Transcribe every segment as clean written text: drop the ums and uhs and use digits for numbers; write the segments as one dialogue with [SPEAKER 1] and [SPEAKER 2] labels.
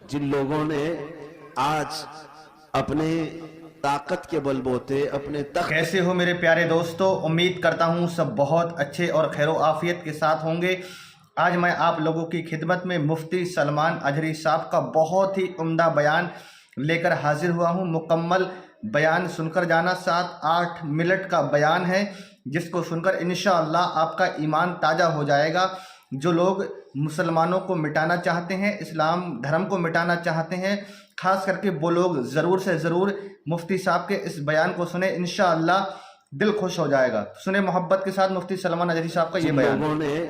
[SPEAKER 1] جن لوگوں نے آج اپنے طاقت کے بلبوتے اپنے تخت
[SPEAKER 2] کیسے ہو میرے پیارے دوستو؟ امید کرتا ہوں سب بہت اچھے اور خیر و عافیت کے ساتھ ہوں گے۔ آج میں آپ لوگوں کی خدمت میں مفتی سلمان اجہری صاحب کا بہت ہی عمدہ بیان لے کر حاضر ہوا ہوں۔ مکمل بیان سن کر جانا، 7-8 منٹ کا بیان ہے، جس کو سن کر انشاءاللہ آپ کا ایمان تازہ ہو جائے گا۔ جو لوگ مسلمانوں کو مٹانا چاہتے ہیں، اسلام دھرم کو مٹانا چاہتے ہیں، خاص کر کے وہ لوگ ضرور سے ضرور مفتی صاحب کے اس بیان کو سنیں، انشاءاللہ دل خوش ہو جائے گا۔ سنیں محبت کے ساتھ مفتی سلمان اجہری صاحب کا یہ بیان۔
[SPEAKER 1] لوگوں نے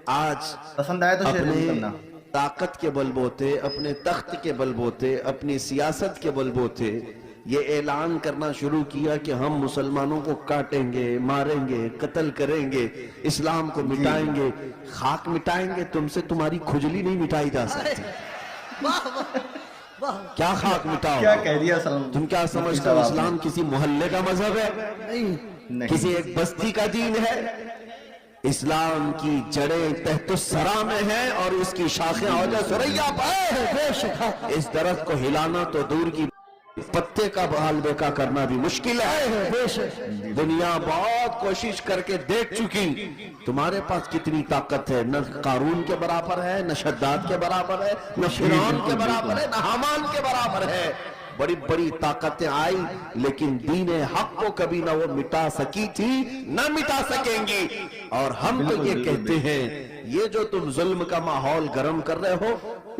[SPEAKER 1] آج
[SPEAKER 2] پسند آیا تو شیئر ضرور کرنا۔
[SPEAKER 1] طاقت کے بلبوتے اپنے تخت کے بلبوتے اپنی سیاست کے بلبوتے یہ اعلان کرنا شروع کیا کہ ہم مسلمانوں کو کاٹیں گے، ماریں گے، قتل کریں گے، اسلام کو مٹائیں گے، خاک مٹائیں گے۔ تم سے تمہاری کھجلی نہیں مٹائی جا سکتی۔ کیا خاک مٹاؤ؟
[SPEAKER 2] کیا کہہ دیا سلمان؟
[SPEAKER 1] تم کیا سمجھتے ہو اسلام کسی محلے کا مذہب ہے؟
[SPEAKER 2] نہیں،
[SPEAKER 1] کسی ایک بستی کا دین ہے؟ اسلام کی جڑیں تحت الثری میں ہیں اور اس کی شاخیں اوج ثریا پر ہے۔ اس درخت کو ہلانا تو دور کی پتے کا بحال بیکا کرنا بھی مشکل ہے۔ دنیا بہت کوشش کر کے دیکھ چکی تمہارے پاس کتنی طاقت ہے، نہ قارون کے برابر ہے، نہ شداد کے برابر ہے، نہ فرعون کے برابر ہے، نہ حامان کے برابر ہے۔ بڑی بڑی طاقتیں آئی لیکن دین حق کو کبھی نہ وہ مٹا سکی تھی نہ مٹا سکیں گی۔ اور ہم تو یہ کہتے ہیں یہ جو تم ظلم کا ماحول گرم کر رہے ہو،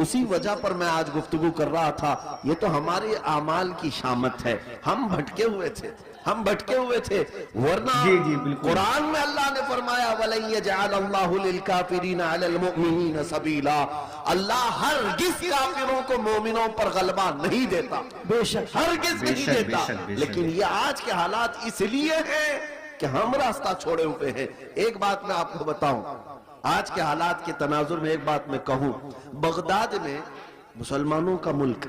[SPEAKER 1] اسی وجہ پر میں آج گفتگو کر رہا تھا، یہ تو ہمارے اعمال کی شامت ہے۔ ہم بھٹکے ہوئے تھے، ورنہ قرآن میں اللہ نے فرمایا وَلَن يَجْعَلَ اللَّهُ لِلْكَافِرِينَ عَلَى الْمُؤْمِنِينَ سَبِيلًا۔ اللہ ہرگز کافروں کو مومنوں پر غلبہ نہیں دیتا، ہرگز نہیں دیتا۔ لیکن یہ آج کے حالات اس لیے ہیں کہ ہم راستہ چھوڑے ہوئے ہیں۔ ایک بات میں آپ کو بتاؤں، آج کے حالات کے تناظر میں ایک بات میں کہوں، بغداد میں مسلمانوں کا ملک،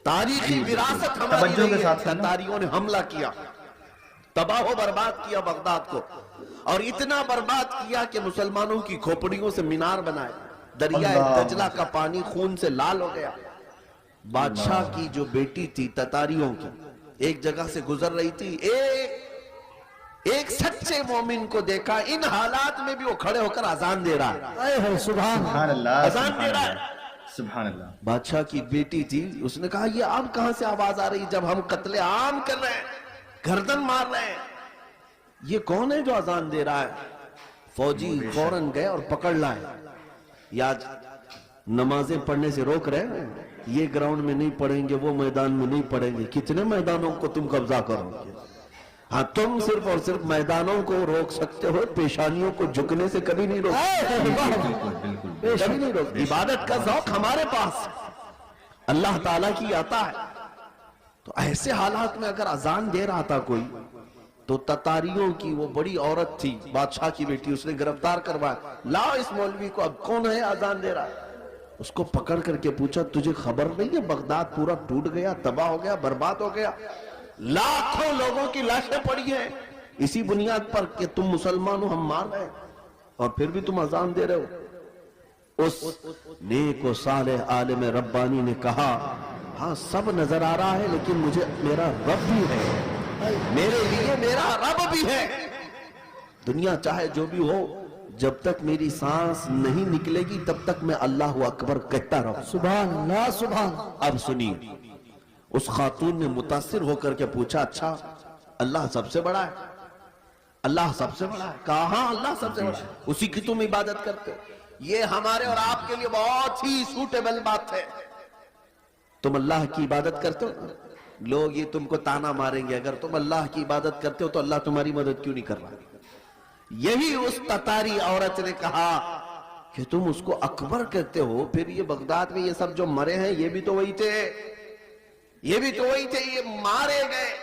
[SPEAKER 1] تاریخی وراثت ہماری رہی ہے، تتاریوں نے حملہ کیا، تباہ و برباد کیا بغداد کو، اور اتنا برباد کیا کہ مسلمانوں کی کھوپڑیوں سے مینار بنائے، دریائے دجلہ کا پانی خون سے لال ہو گیا۔ بادشاہ کی جو بیٹی تھی تتاریوں کی، ایک جگہ سے گزر رہی تھی، ایک سچے مومن کو دیکھا، ان حالات میں بھی وہ کھڑے ہو کر اذان دے رہا ہے،
[SPEAKER 2] سبحان اللہ،
[SPEAKER 1] اذان دے رہا ہے۔
[SPEAKER 2] سبحان اللہ۔
[SPEAKER 1] بادشاہ کی بیٹی تھی، اس نے کہا یہ اب کہاں سے آواز آ رہی جب ہم قتل عام کر رہے ہیں، گردن مار رہے ہیں، یہ کون ہے جو اذان دے رہا ہے؟ فوجی فوراً گئے اور پکڑ لائے۔ یا نمازیں پڑھنے سے روک رہے ہیں، یہ گراؤنڈ میں نہیں پڑھیں گے، وہ میدان میں نہیں پڑھیں گے، کتنے میدانوں کو تم قبضہ کرو گے؟ ہاں تم صرف اور صرف میدانوں کو روک سکتے ہو، پیشانیوں کو جھکنے سے کبھی نہیں روک سکتے، کبھی نہیں روک۔ عبادت کا ذوق ہمارے پاس اللہ تعالیٰ کی آتا ہے۔ تو ایسے حالات میں اگر اذان دے رہا تھا کوئی، تو تتاریوں کی وہ بڑی عورت تھی، بادشاہ کی بیٹی، اس نے گرفتار کروایا، لاؤ اس مولوی کو، اب کون ہے اذان دے رہا ہے؟ اس کو پکڑ کر کے پوچھا تجھے خبر نہیں ہے بغداد پورا ٹوٹ گیا، تباہ ہو گیا، برباد ہو گیا، لاکھوں لوگوں کی لاشیں پڑی ہیں اسی بنیاد پر کہ تم مسلمان ہو، ہم مار رہے ہیں، اور پھر بھی تم اذان دے رہے ہو۔ اس نیک و صالح عالم ربانی نے کہا ہاں سب نظر آ رہا ہے لیکن مجھے میرا رب بھی ہے، میرے لیے میرا رب بھی ہے۔ دنیا چاہے جو بھی ہو، جب تک میری سانس نہیں نکلے گی تب تک میں اللہ اکبر کہتا رہوں۔
[SPEAKER 3] سبحان اللہ، سبحان۔
[SPEAKER 1] اب سنیے، اس خاتون نے متاثر ہو کر کے پوچھا اچھا اللہ سب سے بڑا ہے؟ اللہ سب سے بڑا ہے؟ کہا ہاں اللہ سب سے بڑا ہے، اسی کی تم عبادت کرتے ہو۔ یہ ہمارے اور آپ کے لیے بہت ہی سوٹیبل بات ہے، تم اللہ کی عبادت کرتے ہو، لوگ یہ تم کو تانا ماریں گے اگر تم اللہ کی عبادت کرتے ہو تو اللہ تمہاری مدد کیوں نہیں کر رہا؟ یہی اس تتاری عورت نے کہا کہ تم اس کو اکبر کہتے ہو، پھر یہ بغداد میں یہ سب جو مرے ہیں یہ بھی تو وہی تھے، یہ بھی تو وہی تھے، یہ مارے گئے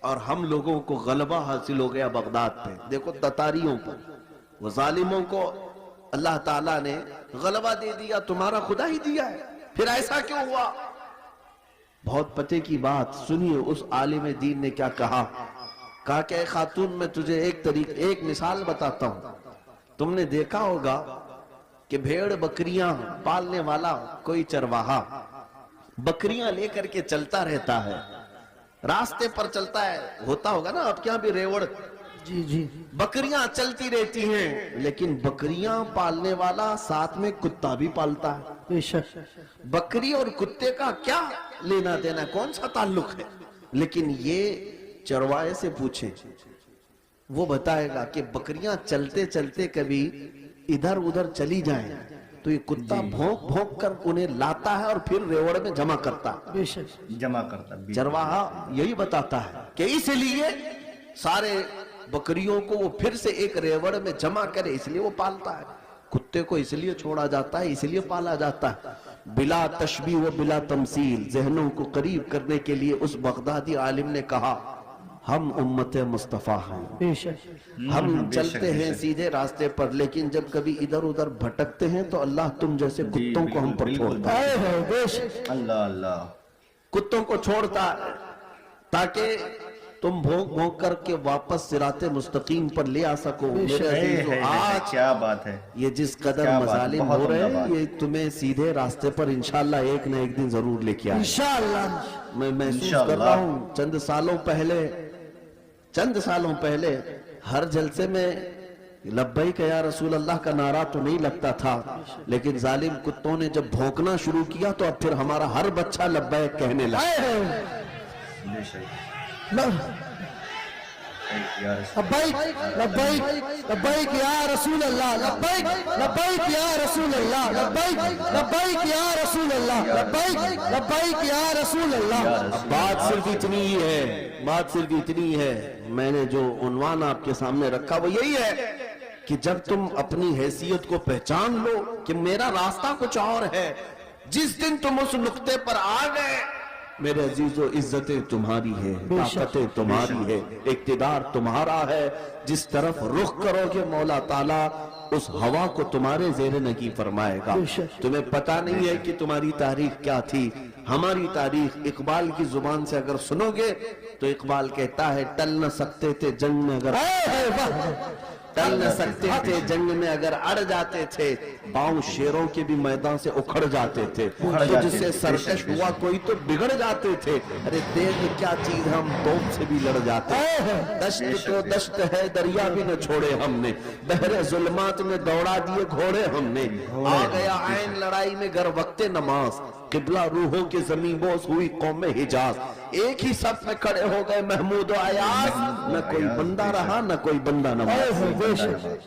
[SPEAKER 1] اور ہم لوگوں کو غلبہ حاصل ہو گیا بغداد پہ۔ دیکھو تتاریوں پر، وہ ظالموں کو اللہ تعالیٰ نے غلبہ دے دیا، تمہارا خدا ہی دیا ہے، پھر ایسا کیوں ہوا؟ بہت پتے کی بات سنیے، اس عالم دین نے کیا کہا کہ اے خاتون میں تجھے ایک مثال بتاتا ہوں، تم نے دیکھا ہوگا کہ بھیڑ بکریاں پالنے والا کوئی چرواہا بکریاں لے کر کے چلتا رہتا ہے، راستے پر چلتا ہے، ہوتا ہوگا نا آپ کے یہاں بھی ریوڑ،
[SPEAKER 3] جی جی
[SPEAKER 1] بکریاں چلتی رہتی ہیں، لیکن بکریاں پالنے والا ساتھ میں کتا بھی پالتا ہے۔
[SPEAKER 3] بے شک
[SPEAKER 1] بکری اور کتے کا کیا لینا دینا، کون سا تعلق ہے؟ لیکن یہ چروائے سے پوچھیں، وہ بتائے گا کہ بکریاں چلتے چلتے کبھی ادھر ادھر چلی جائیں تو یہ کتا بھونک بھونک کر انہیں لاتا ہے اور پھر ریوڑ میں جمع کرتا ہے۔
[SPEAKER 3] بے شک
[SPEAKER 2] جمع کرتا بھی
[SPEAKER 1] چرواہا یہی بتاتا ہے کہ اس لیے سارے بکریوں کو وہ پھر سے ایک ریوڑ میں جمع کرے، اس لیے وہ پالتا ہے۔ کتے کو اس لیے چھوڑا جاتا ہے، اس لیے پالا جاتا ہے۔ بلا تشبیہ و بلا تمثیل، ذہنوں کو قریب کرنے کے لیے اس بغدادی عالم نے کہا ہم امت مصطفیٰ ہیں،
[SPEAKER 3] بے شک
[SPEAKER 1] ہم
[SPEAKER 2] بے شک،
[SPEAKER 1] چلتے
[SPEAKER 2] بے
[SPEAKER 1] ہیں
[SPEAKER 2] شک۔
[SPEAKER 1] سیدھے راستے پر، لیکن جب کبھی ادھر ادھر بھٹکتے ہیں تو اللہ تم جیسے کتوں کو ہم پر
[SPEAKER 2] بالکل،
[SPEAKER 1] چھوڑتا ہے،
[SPEAKER 3] اے بے شک
[SPEAKER 2] اللہ اللہ،
[SPEAKER 1] کتوں کو چھوڑتا ہے تاکہ تم بھونک بھونک کر کے واپس صراط مستقیم پر لے آ سکو۔ میرے عزیزو، آج
[SPEAKER 2] کیا بات ہے،
[SPEAKER 1] یہ جس قدر
[SPEAKER 2] کیا بات،
[SPEAKER 1] مظالم
[SPEAKER 2] بہت
[SPEAKER 1] ہو رہے
[SPEAKER 2] عمدہ
[SPEAKER 1] ہیں
[SPEAKER 2] بات۔
[SPEAKER 1] یہ تمہیں سیدھے راستے پر انشاءاللہ ایک نہ ایک دن ضرور لے کے آئے۔
[SPEAKER 3] انشاءاللہ
[SPEAKER 1] میں محسوس
[SPEAKER 2] انشاءاللہ۔
[SPEAKER 1] کر رہا ہوں چند سالوں پہلے ہر جلسے میں لبیک یا رسول اللہ کا نعرہ تو نہیں لگتا تھا، لیکن ظالم کتوں نے جب بھونکنا شروع کیا تو اب پھر ہمارا ہر بچہ لبیک کہنے لگا۔
[SPEAKER 2] بے شک،
[SPEAKER 3] لبیک لبیک لبیک یا رسول اللہ، لبیک لبیک یا رسول اللہ، لبیک لبیک یا رسول اللہ، لبیک لبیک یا رسول اللہ۔
[SPEAKER 1] اب بات صرف اتنی ہی ہے، بات صرف اتنی ہے، میں نے جو عنوان آپ کے سامنے رکھا وہ یہی ہے کہ جب تم اپنی حیثیت کو پہچان لو کہ میرا راستہ کچھ اور ہے، جس دن تم اس نقطے پر آ گئے، میرے عزیزو عزتیں تمہاری ہے، طاقتیں تمہاری ہے، اقتدار تمہارا ہے، جس طرف رخ کرو گے مولا تعالیٰ اس ہوا کو تمہارے زیر نگی فرمائے گا۔ تمہیں پتہ نہیں ہے کہ تمہاری تاریخ کیا تھی، ہماری تاریخ اقبال کی زبان سے اگر سنو گے تو اقبال کہتا ہے ٹل نہ سکتے تھے جنگ میں اگر ٹل نہ سکتے تھے جنگ میں اگر اڑ جاتے تھے، پاؤں شیروں کے بھی میدان سے اکھڑ جاتے تھے، تو جس سے سرکش ہوا کوئی تو بگڑ جاتے تھے، ارے دیکھ کیا چیز ہم توپ سے بھی لڑ جاتے، دشت تو دشت ہے دریا بھی نہ چھوڑے ہم نے، بحر ظلمات میں دوڑا دیے گھوڑے ہم نے، آ گیا عین لڑائی میں گر وقت نماز، قبلہ روحوں کے زمین بوس ہوئی قوم حجاز، ایک ہی صف میں کھڑے ہو گئے محمود و ایاز، نہ کوئی بندہ رہا نہ کوئی بندہ نماز۔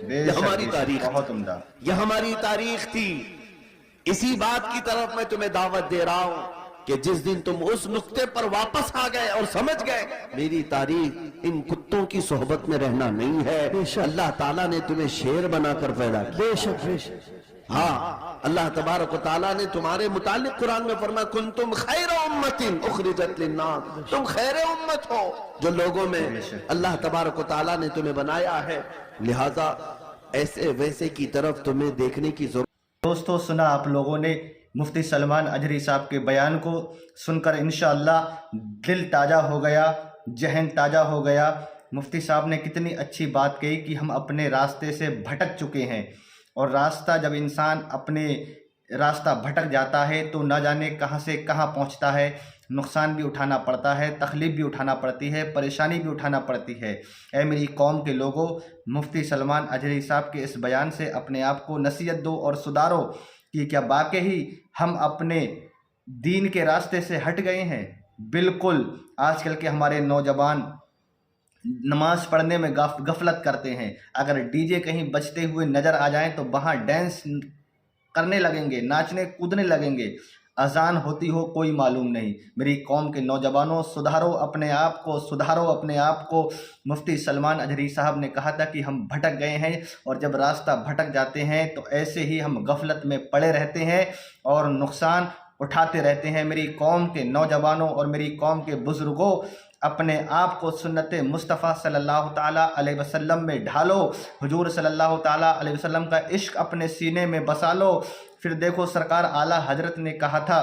[SPEAKER 1] یہ ہماری تاریخ،
[SPEAKER 2] بہت عمدہ،
[SPEAKER 1] یہ ہماری تاریخ تھی۔ اسی بات کی طرف میں تمہیں دعوت دے رہا ہوں کہ جس دن تم اس نقطے پر واپس آ گئے اور سمجھ گئے میری تاریخ ان کتوں کی صحبت میں رہنا نہیں ہے، اللہ تعالیٰ نے تمہیں شیر بنا کر پیدا کیا۔
[SPEAKER 3] بے شک بے شک
[SPEAKER 1] ہاں، اللہ تبارک و تعالیٰ نے تمہارے متعلق قرآن میں فرمایا کنتم خیر امت اخرجت للناس، تم خیر امت ہو جو لوگوں میں اللہ تبارک و تعالیٰ نے تمہیں بنایا ہے، لہذا ایسے ویسے کی طرف تمہیں دیکھنے کی ضرورت۔
[SPEAKER 2] دوستو سنا آپ لوگوں نے مفتی سلمان اجری صاحب کے بیان کو سن کر انشاءاللہ دل تازہ ہو گیا، ذہن تازہ ہو گیا۔ مفتی صاحب نے کتنی اچھی بات کہی کہ ہم اپنے راستے سے بھٹک چکے ہیں، اور راستہ جب انسان اپنے راستہ بھٹک جاتا ہے تو نہ جانے کہاں سے کہاں پہنچتا ہے، نقصان بھی اٹھانا پڑتا ہے، تکلیف بھی اٹھانا پڑتی ہے، پریشانی بھی اٹھانا پڑتی ہے۔ اے میری قوم کے لوگوں، مفتی سلمان اجری صاحب کے اس بیان سے اپنے آپ کو نصیحت دو اور سدھارو کہ کیا واقعی ہم اپنے دین کے راستے سے ہٹ گئے ہیں؟ بالکل، آج کل کے ہمارے نوجوان نماز پڑھنے میں غفلت کرتے ہیں، اگر ڈی جے کہیں بجتے ہوئے نظر آ جائیں تو وہاں ڈانس کرنے لگیں گے، ناچنے کودنے لگیں گے، اذان ہوتی ہو کوئی معلوم نہیں۔ میری قوم کے نوجوانوں، سدھارو اپنے آپ کو، سدھارو اپنے آپ کو۔ مفتی سلمان اجری صاحب نے کہا تھا کہ ہم بھٹک گئے ہیں، اور جب راستہ بھٹک جاتے ہیں تو ایسے ہی ہم غفلت میں پڑے رہتے ہیں اور نقصان اٹھاتے رہتے ہیں۔ میری قوم کے نوجوانوں اور میری قوم کے بزرگوں، اپنے آپ کو سنت مصطفیٰ صلی اللہ تعالیٰ علیہ وسلم میں ڈھالو، حضور صلی اللہ تعالیٰ علیہ وسلم کا عشق اپنے سینے میں بسا لو۔ پھر دیکھو سرکار اعلیٰ حضرت نے کہا تھا،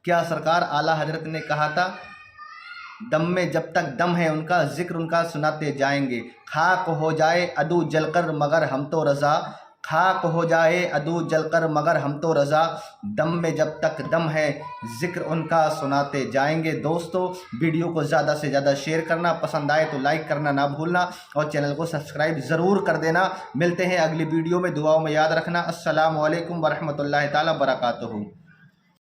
[SPEAKER 2] کیا سرکار اعلیٰ حضرت نے کہا تھا، دم میں جب تک دم ہے ان کا ذکر ان کا سناتے جائیں گے، خاک ہو جائے عدو جل کر مگر ہم تو رضا، خاک ہو جائے عدو جل کر مگر ہم تو رضا، دم میں جب تک دم ہے ذکر ان کا سناتے جائیں گے۔ دوستو ویڈیو کو زیادہ سے زیادہ شیئر کرنا، پسند آئے تو لائک کرنا نہ بھولنا اور چینل کو سبسکرائب ضرور کر دینا۔ ملتے ہیں اگلی ویڈیو میں، دعاؤں میں یاد رکھنا۔ السلام علیکم ورحمۃ اللہ تعالیٰ وبرکاتہ۔